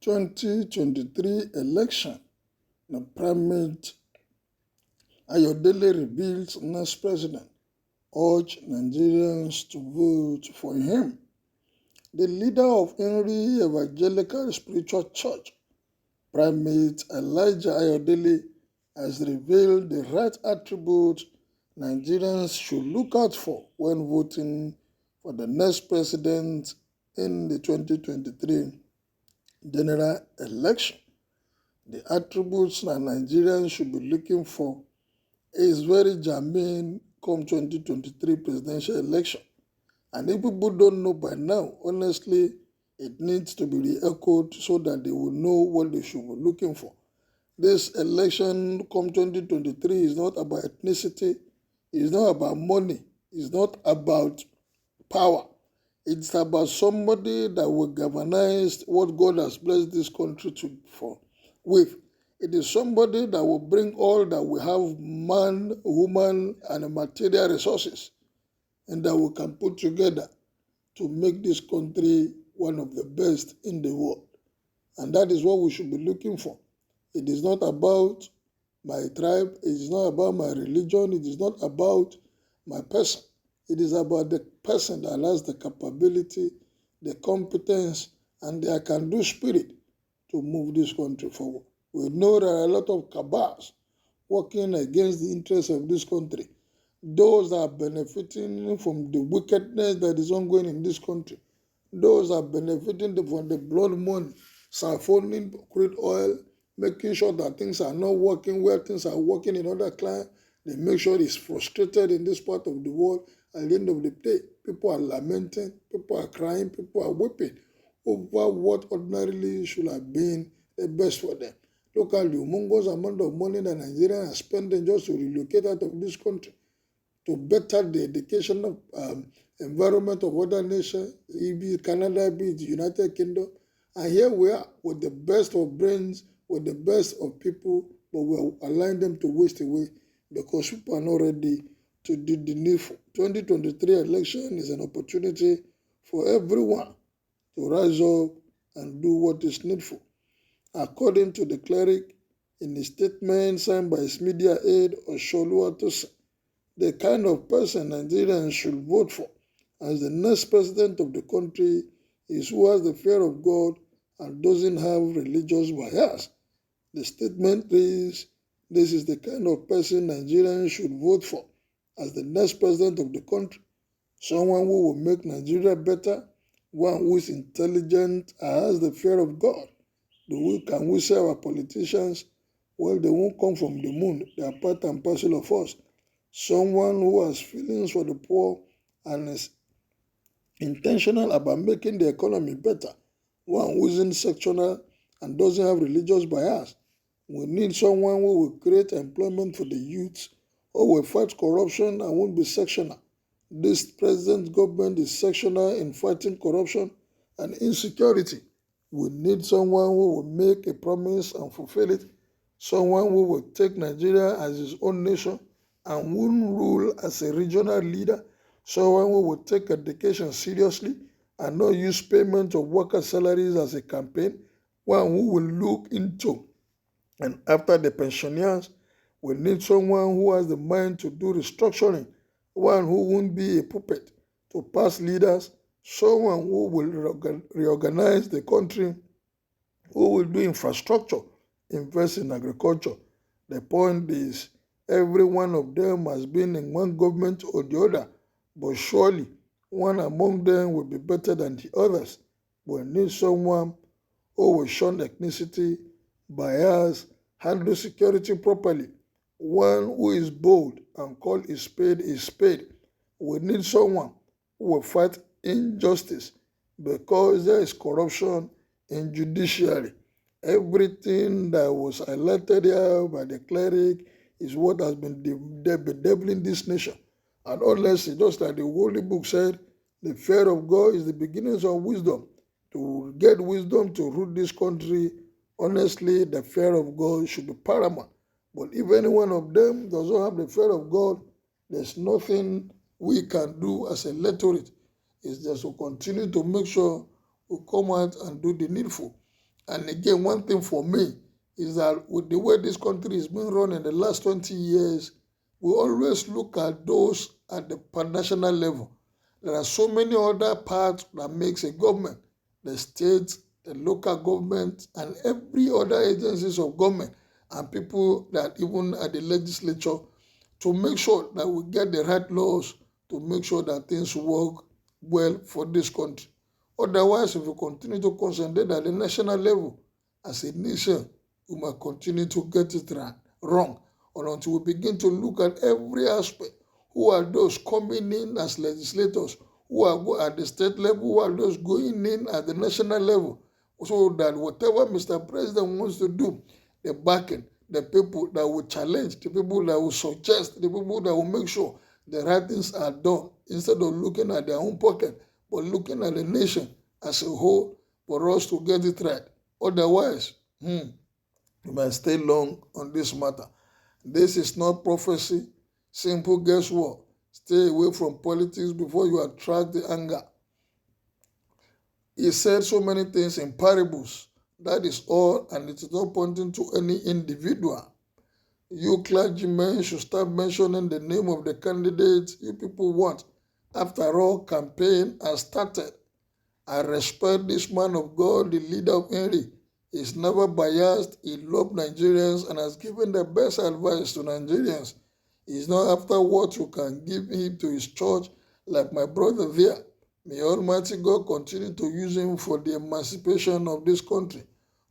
2023 election, the Primate Ayodele reveals next president, urge Nigerians to vote for him. The leader of Henry Evangelical Spiritual Church, Primate Elijah Ayodele, has revealed the right attributes Nigerians should look out for when voting for the next president in the 2023 general election. The attributes that Nigerians should be looking for is very germane come 2023 presidential election. And if people don't know by now, honestly, it needs to be re-echoed so that they will know what they should be looking for. This election come 2023 is not about ethnicity, it's not about money, it's not about power. It's about somebody that will galvanize what God has blessed this country with. It is somebody that will bring all that we have, man, woman, and material resources, and that we can put together to make this country one of the best in the world. And that is what we should be looking for. It is not about my tribe, it is not about my religion, it is not about my person. It is about the person that has the capability, the competence, and the can-do spirit to move this country forward. We know there are a lot of cabals working against the interests of this country. Those that are benefiting from the wickedness that is ongoing in this country. Those that are benefiting from the blood money, siphoning crude oil, making sure that things are not working where things are working in other clients. They make sure it's frustrated in this part of the world. At the end of the day, people are lamenting, people are crying, people are weeping over what ordinarily should have been the best for them. Look at the humongous amount of money that Nigerians are spending just to relocate out of this country, to better the educational environment of other nations, be it Canada, be it the United Kingdom. And here we are with the best of brains, with the best of people, but we are allowing them to waste away because people are not ready to do the needful. 2023 election is an opportunity for everyone to rise up and do what is needful. According to the Cleric, in a statement signed by his media aide, Osholuwatosin, the kind of person Nigerians should vote for as the next president of the country is who has the fear of God and doesn't have religious bias. The statement reads, this is the kind of person Nigerians should vote for as the next president of the country, someone who will make Nigeria better, one who is intelligent and has the fear of God. Can we say our politicians, well, they won't come from the moon, they are part and parcel of us. Someone who has feelings for the poor and is intentional about making the economy better, one who isn't sectional and doesn't have religious bias. We need someone who will create employment for the youth, who will fight corruption and won't be sectional. This president's government is sectional in fighting corruption and insecurity. We need someone who will make a promise and fulfill it, someone who will take Nigeria as his own nation and won't rule as a regional leader, someone who will take education seriously and not use payment of worker salaries as a campaign, one who will look into and after the pensioners. We need someone who has the mind to do restructuring, one who won't be a puppet to past leaders, someone who will reorganize the country, who will do infrastructure, invest in agriculture. The point is, every one of them has been in one government or the other, but surely one among them will be better than the others. We need someone who will shun ethnicity, bias, handle security properly, one who is bold and call a spade a spade. We need someone who will fight injustice because there is corruption in judiciary. Everything that was highlighted here by the Cleric is what has been bedeviling this nation. And honestly, just like the Holy Book said, the fear of God is the beginnings of wisdom. To get wisdom to rule this country, honestly, the fear of God should be paramount. But if any one of them does not have the fear of God, there's nothing we can do as a electorate. It's just to continue to make sure we come out and do the needful. And again, one thing for me is that with the way this country is being run in the last 20 years, we always look at those at the national level. There are so many other parts that makes a government, the state, the local government, and every other agencies of government, and people that even at the legislature, to make sure that we get the right laws, to make sure that things work well for this country. Otherwise, if we continue to concentrate at the national level, as a nation, we might continue to get it wrong, or until we begin to look at every aspect. Who are those coming in as legislators? Who are at the state level? Who are those going in at the national level? So that whatever Mr. President wants to do, the backing, the people that will challenge, the people that will suggest, the people that will make sure the right things are done, instead of looking at their own pocket, but looking at the nation as a whole for us to get it right. Otherwise, we might stay long on this matter. This is not prophecy. Simple guesswork. Stay away from politics before you attract the anger. He said so many things in parables. That is all, and it is not pointing to any individual. You clergymen should start mentioning the name of the candidates you people want. After all, campaign has started. I respect this man of God, the leader of Henry. He's never biased. He loves Nigerians and has given the best advice to Nigerians. He's not after what you can give him to his church, like my brother there. May Almighty God continue to use him for the emancipation of this country.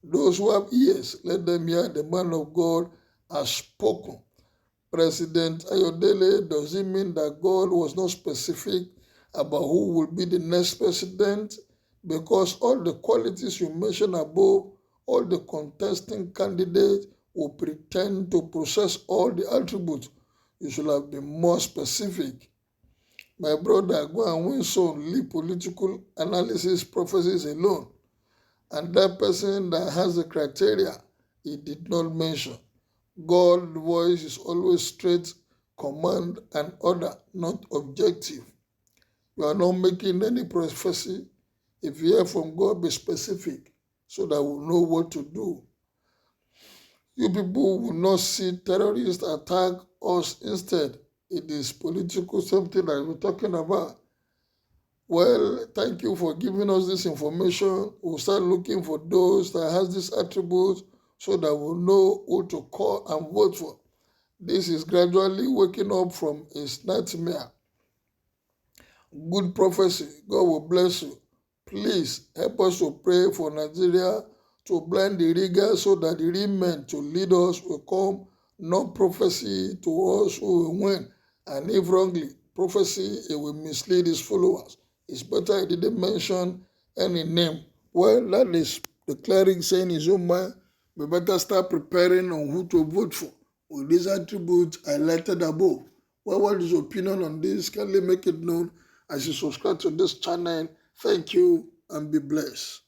Those who have ears, let them hear the man of God has spoken. President.Urge, does it mean that God was not specific about who will be the next president? Because all the qualities you mentioned above, all the contesting candidates will pretend to possess all the attributes. You should have been more specific. My brother, go and win some, leave political analysis prophecies alone. And that person that has the criteria, he did not mention. God's voice is always straight, command and order, not objective. You are not making any prophecy. If you hear from God, be specific so that we know what to do. You people will not see terrorists attack us. Instead, it is political something that we're talking about. Well, thank you for giving us this information. We'll start looking for those that has these attributes so that we'll know who to call and vote for. This is gradually waking up from his nightmare. Good prophecy. God will bless you. Please help us to pray for Nigeria to blind the rigor so that the real men to lead us will come, not prophecy to us who will win. And if wrongly, prophecy, it will mislead his followers. It's better he didn't mention any name. Well, that is the cleric saying his own mind. We better start preparing on who to vote for with these attributes highlighted above. Well, what is your opinion on this? Kindly make it known as you subscribe to this channel. Thank you and be blessed.